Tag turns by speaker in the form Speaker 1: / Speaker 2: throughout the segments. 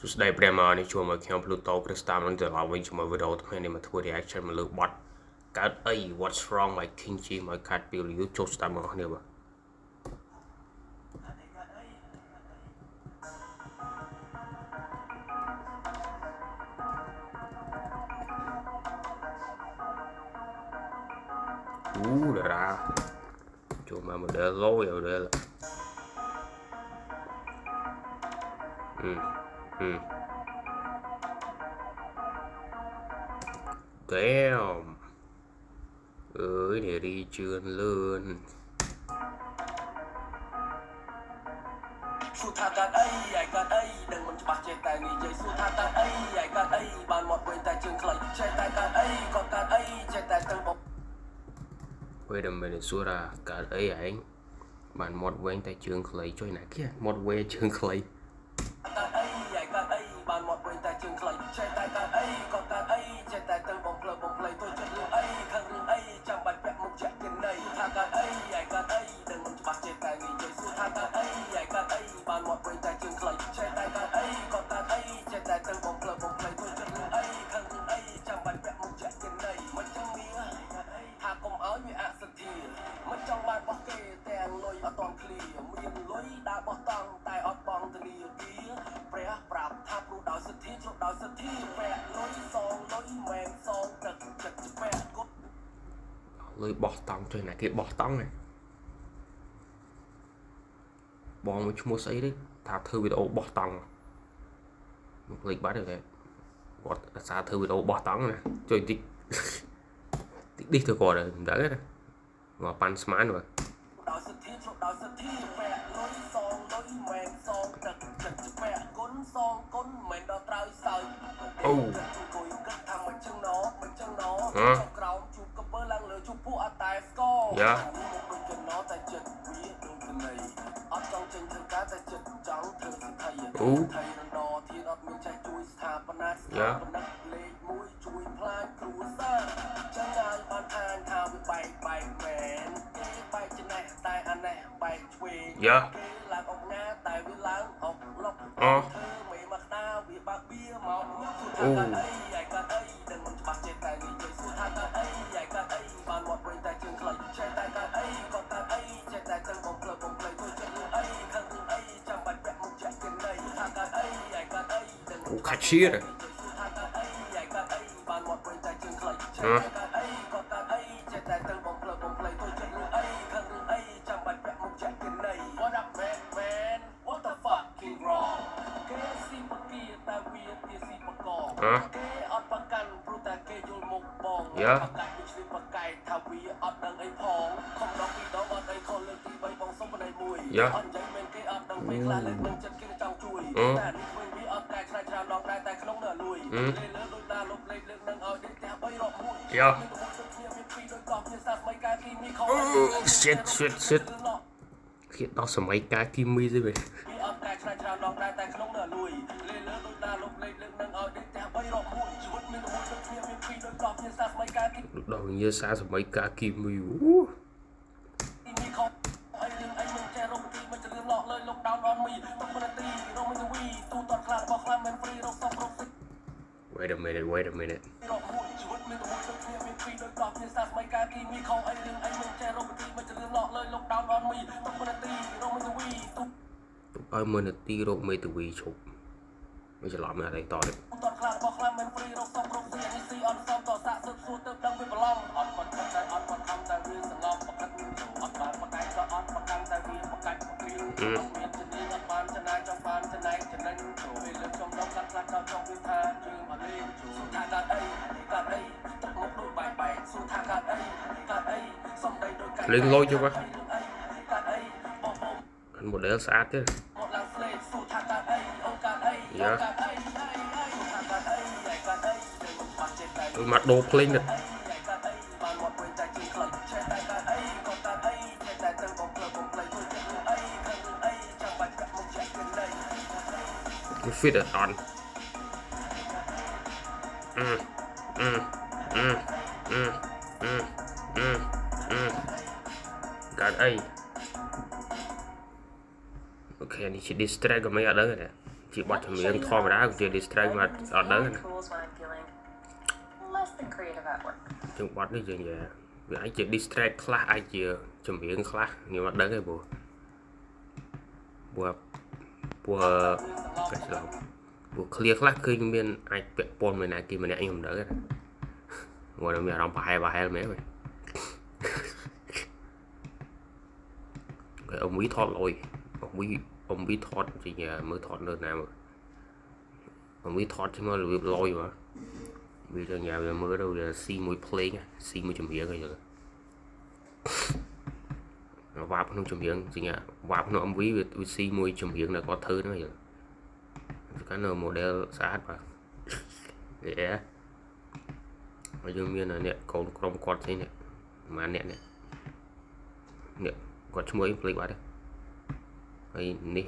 Speaker 1: សួស្តីប្រិយមិត្តនេះជួបមកខ្ញុំ Pluto Crystal នឹងទៅឡើងវិញជាមួយវីដេអូថ្មីនេះមកធ្វើ reaction មកលើបទកើតអី What's wrong my King G មកខាត់ពី review ចូលស្ដាប់មកគ្នាបាទតារាចូលមក model low យ model Damn អើយនារីជឿនលឿន
Speaker 2: សួរថាកើតអីឯកើតអីដឹងមិនច្បាស់ចេះតែនិយាយសួរថាកើតអីឯកើតអីបានមកវិញតែជើងខ្លីចេះតែកើតអីក៏កើតអីចេះតែទៅប
Speaker 1: Wait a minute សួរថាកើតអីឯងបានមាត់វែងតែជើងខ្លីចុយណាគេមាត់វែងជើងខ្លី
Speaker 2: កើតអីឯកើតអីបានមកវិញតែជើងខ្លីចេះតែកើតអីក៏កើតអីចេះតែទៅបំភ្លើបំភ្លៃទៅចិត្តរឿងអីខាងរឿងអីចាំបាច់ពាក់មុខជាក់ជាណីថាកើតអីឯកើតអីដឹងមិនច្បាស់ចេះតែនិយាយសួរថាកើតអីឯកើតអីបានមកវិញតែជើងខ្លីចេះតែកើតអីក៏កើតអីចេះតែទៅបំភ្លើបំភ្លៃទៅចិត្តរឿងអីខាងរឿងអីចាំបាច់ពាក់មុខជាក់ជាណីមិនចឹងមានថាកុំឲ្យវាអសទ្ធាមិនចង់បានបោះគេទាំងលុយអត់តន់ឃ្លៀមានលុយដើរបោះតង់តែអត់បងធនាគារព្រះប្រាប់ថាព្រោះដោយសទ្ធាជ្រុះដោយសទ្ធាពាក់លុយសងលុយមែនសងទឹកចិត្តពាក់គត់
Speaker 1: លុយបោះតង់ចុយណាគេបោះតង់ហ៎បងមួយឈ្មោះស្អីទេថាធ្វើវីដេអូបោះតង់មកលេខបាត់ទេគាត់អាសាធ្វើវីដេអូបោះតង់ណាចុយតិចឌីសទៅគាត់មិនដឹងទេណាមកប៉ាន់ស្មានបាទ
Speaker 2: ដោយសទ្ធាជ្រុះដោយសទ្ធាពាក់លុយសងលុយមែនសងទឹកចិត្តពាក់គុណសងគុណមិនដល់ត្រើយសើចអូអង្គុយគិតថាមិនចឹងណមិនចឹងណចុះក្រោមជួបកពើឡើងលើជួបពួកអត់តែស្គរ
Speaker 1: យ៉ា
Speaker 2: ដូចកណោតែចិត្តវាដូចកណីអត់ចង់ចេញធ្វើការតែចិត្តចង់ធ្វើសិទ្ធិអូថៃរណធានអត់មានចេះជួយស្ថាបនាស្ថាបនិកលេខ1ជួយផ្លាយគ្រួសារចឹងហើយបានអានថាវាបែកមែនគេបែកចំណេះតែអានេះបែកឆ្វេង
Speaker 1: យ៉ា
Speaker 2: គេឡើងអុកណាតែវាឡើងអុកលុកធ្វើមេមកដាវាបើកបៀមកអូឯកាត់អីដឹងមិនច្បាស់ចេះតែនិយាយសួរថាកាត់អីឯកាត់អីបានមកវិញតែជើងខ្លីចេះតែកាត់អីក៏កាត់អីចេះតែទៅបំភ្លើបំភ្លៃទៅចិត្តរឿងអីខាងរឿងអីចាំបាច់ពាក់មុខជាក់ជាណីថាកាត់អីឯកាត់អីដឹង
Speaker 1: អូខាត់ឈៀរ
Speaker 2: ថាកាត់អីឯកាត់អីបានមកវិញតែជើងខ្លីចេះតែកាត់អីក៏កាត់អីចេះតែទៅបំភ្លើបំភ្លៃទៅចិត្តរឿងអីខាងរឿងអីចាំបាច់ពាក់មុខជាក់ជាណី What up man what the fucking wrong គេស៊ីបគាតែវាជាស៊ីបកគេអត់ប្រកាន់ព្រោះតែគេយល់មុខបងប្រកាច់ដូចស្លីបកែកថាវាអត់ដឹងអីផងខំដល់ពីដងអត់អីខុសលើកទី3បងសុំបដិមួយអត់និយាយមែនគេអត់ដឹងពេលខ្លះលើកនឹងចិត្តគេចង់ជួយតែនេះវិញវាអត់តែឆ្នៃច្រើនដងដែរតែក្នុងនៅលួយលេលើដូចណាលុបលេខលើកនឹងឲ្យដេកផ្ទះ3រកមួយ
Speaker 1: យ៉ា shit គេដល់សម័យកាលគីមីទេវិញ
Speaker 2: អត់តែឆ្នៃច្រើនដងដែរតែក្នុងនៅលួយលេលើដូចណាលុបលេខលើកនឹងឲ្យដេកផ្ទះ3រកមួយជីវិតមានមួយដូចគ្នាមានពីរដូចកប់គ្នាសាសម័យកាលគី
Speaker 1: ដល់ញើសារសម័យកាលគីមី
Speaker 2: មីខំអីរឿងអីមិនចេះរកទីមិនចលឿនឡកលើលោកដោនអនមីទុកមនទីរកមិនវីទូតតខ្លះរបស់ខ្លះមិនព្រីរកសុំរក
Speaker 1: Wait a minute
Speaker 2: រកមួយជីវិតមានមួយដូចគ្នាមានពីរដូចកប់គ្នាសាសម័យកាលគីមីខំអីរឿងអីមិនចេះរកទីមិនចលឿនឡកលើលោកដោនអនមីទុកមនទីរកមិនវីទូ
Speaker 1: ឲ្យមើលនាទីរកមេតាវីឈប់មិនច្រឡំណាស់ទេតទៀត
Speaker 2: តតខ្លះរបស់ខ្លះមិនព្រីរកសុំរកស៊ីនេះស៊ីអត់សមតសាក់សឹកសួរទៅដឹងវាប្រឡំអត់បាត់តែអត់បាត់ខំតែវាសងំបកាត់អត់បានបកាច់ក៏អត់បកាំតែវាបកាច់ព្រីមានជំនាញអត់បានចំណាយចង់បានចំណែកចំណេញចូលពេលលើកចំដងខ្លះដល់ចង់វាថាយើងអត់លេងចូលថាកាត់អីទឹកមុខដូចបែកសួរថាកាត់អីសំដីដូចកាត់
Speaker 1: លេងលុយទៅបាទ
Speaker 2: កាត់អីបងបង
Speaker 1: អាន model ស្អាតទេ
Speaker 2: មកឡើងស្លេកសួរថាកាត់អីអូកាត់អី
Speaker 1: យ៉ា
Speaker 2: កាត់អីកាត់អីកាត់អីបាត់ចេះតែ
Speaker 1: ដូចមកដូរភ្លេងទៅ
Speaker 2: បានមកវិញតែជាខ្លីចេះតែកាត់អីក៏កាត់អីចេះតែទៅបំភ្លើបំភ្លៃទៅចិត្តអីខាងអីចាំបាច់កាត់មុខចេះគេណៃ
Speaker 1: fit it on កាត់អីអូខេនេះជា distract ក៏មិនអត់ដឹងទេ chỉ bắt chấm miếng thò mà đá chỉ distract mà ở đó chúng bắt đi gì vậy ai chỉ distract class ai chỉ chấm miếng class nhưng mà đó cái bộ cái gì bộ clear class khi miền ai bị pon mình này kia mình anh không đỡ cái ngoài đó mình làm bài là mấy vậy cái ông bí thọt rồi ông bí thọt thì nhà mới thọt nơi nào mà ông bí thọt chứ mà lôi mà bây giờ nhà mới đâu là si mùi play nha si mùi chấm miếng rồi nó vạp nó chấm miếng gì nhỉ vạp nó ông bí với si mùi chấm miếng là có thứ nữa rồi cái nào model sát mà để bây giờ miền này nè còn trong quạt thế nè mà nè quạt chung mới play quá đấy hay nè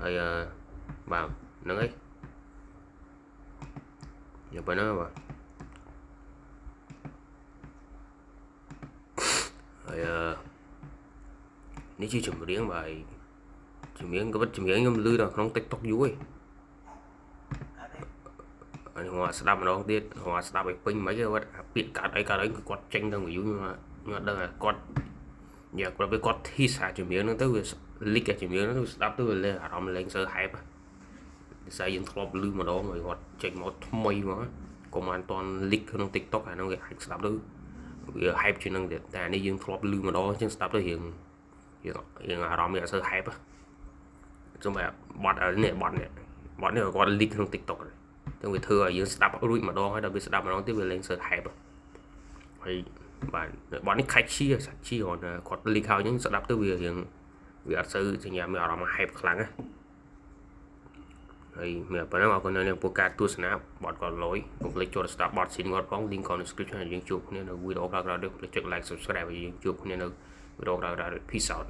Speaker 1: hay vào nó ấy nhập vào nó vào hay nếu chưa chụp miếng bài chụp miếng có bắt chụp miếng ngâm lư nào không TikTok vui hòa sẽ đâm nó tiết hòa sẽ đâm cái pin mấy cái vật bị cả đấy quạt tranh đâu người vui nhưng mà đây là quạt nhà quạt với quạt thi xả chụp miếng nó tới lick cái chụp miếng nó đáp tới lên làm lên sơ hype xây dựng club lư mà đó người quạt tranh một mây mà còn an toàn lick không TikTok hay nó cái stop tới hype trên năng để ta đi dương club lư mà đó chứ stop tới hiện làm cái sơ hype chúng mày bot ở này bot này có link trong TikTok rồi trong cái thừa dương stop rồi mà đó hay là bị stop mà nó tiếp về lên sơ hype hay bạn bot này khách chi còn có link hao những stop tới về hiện việc sơ thì nhà mày làm hype kháng á hay mày phải nói con này podcast tu snap bot còn lỗi cũng click cho stop bot xin ngọt bóng link còn description YouTube nên là video ra được click like subscribe vào YouTube nên là video ra peace out